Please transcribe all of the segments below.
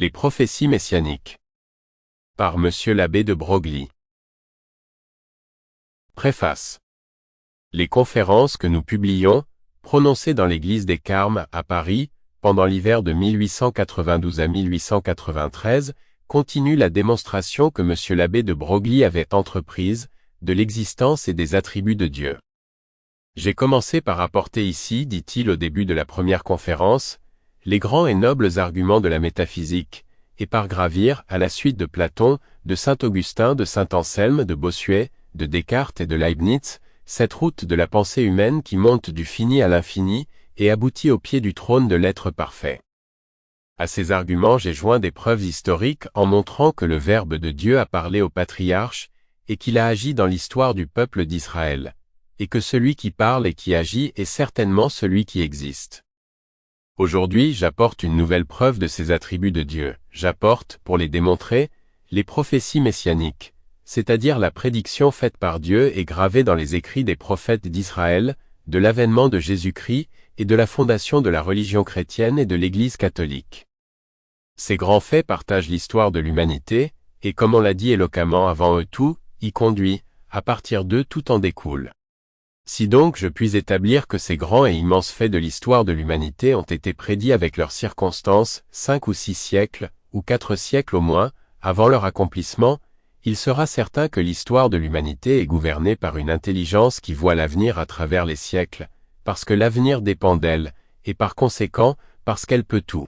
Les prophéties messianiques. Par Monsieur l'abbé de Broglie. Préface. Les conférences que nous publions, prononcées dans l'église des Carmes à Paris, pendant l'hiver de 1892 à 1893, continuent la démonstration que Monsieur l'abbé de Broglie avait entreprise, de l'existence et des attributs de Dieu. J'ai commencé par apporter ici, dit-il au début de la première conférence, les grands et nobles arguments de la métaphysique, et par gravir, à la suite de Platon, de Saint-Augustin, de Saint-Anselme, de Bossuet, de Descartes et de Leibniz, cette route de la pensée humaine qui monte du fini à l'infini, et aboutit au pied du trône de l'être parfait. À ces arguments j'ai joint des preuves historiques en montrant que le Verbe de Dieu a parlé aux patriarches, et qu'il a agi dans l'histoire du peuple d'Israël, et que celui qui parle et qui agit est certainement celui qui existe. Aujourd'hui, j'apporte une nouvelle preuve de ces attributs de Dieu. J'apporte, pour les démontrer, les prophéties messianiques, c'est-à-dire la prédiction faite par Dieu et gravée dans les écrits des prophètes d'Israël, de l'avènement de Jésus-Christ et de la fondation de la religion chrétienne et de l'Église catholique. Ces grands faits partagent l'histoire de l'humanité, et comme on l'a dit éloquemment avant eux tout, y conduit, à partir d'eux tout en découle. Si donc je puis établir que ces grands et immenses faits de l'histoire de l'humanité ont été prédits avec leurs circonstances, 5 ou 6 siècles, ou 4 siècles au moins, avant leur accomplissement, il sera certain que l'histoire de l'humanité est gouvernée par une intelligence qui voit l'avenir à travers les siècles, parce que l'avenir dépend d'elle, et par conséquent, parce qu'elle peut tout.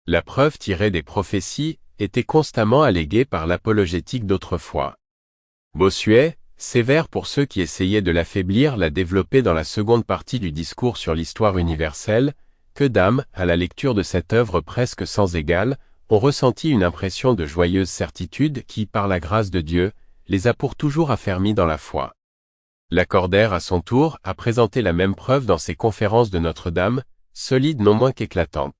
La preuve tirée des prophéties était constamment alléguée par l'apologétique d'autrefois. Bossuet, sévère pour ceux qui essayaient de l'affaiblir, l'a développé dans la seconde partie du discours sur l'histoire universelle, que d'âmes, à la lecture de cette œuvre presque sans égale, ont ressenti une impression de joyeuse certitude qui, par la grâce de Dieu, les a pour toujours affermis dans la foi. Lacordaire, à son tour, a présenté la même preuve dans ses conférences de Notre-Dame, solide non moins qu'éclatante.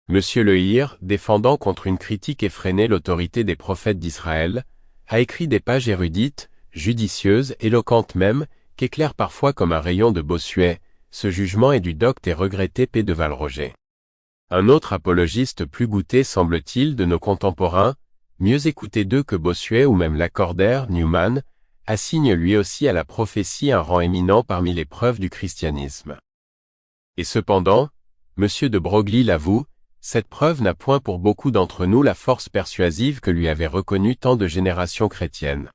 Monsieur Le Hir, défendant contre une critique effrénée l'autorité des prophètes d'Israël, a écrit des pages érudites, judicieuse, éloquente même, qu'éclaire parfois comme un rayon de Bossuet, ce jugement est du docte et regretté P. de Valroger. Un autre apologiste plus goûté semble-t-il de nos contemporains, mieux écouté d'eux que Bossuet ou même Lacordaire, Newman, assigne lui aussi à la prophétie un rang éminent parmi les preuves du christianisme. Et cependant, M. de Broglie l'avoue, cette preuve n'a point pour beaucoup d'entre nous la force persuasive que lui avaient reconnue tant de générations chrétiennes.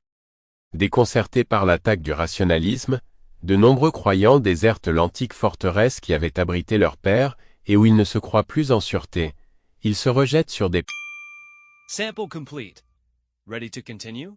Déconcertés par l'attaque du rationalisme, de nombreux croyants désertent l'antique forteresse qui avait abrité leur père, et où ils ne se croient plus en sûreté. Ils se rejettent sur des Sample complete. Ready to continue?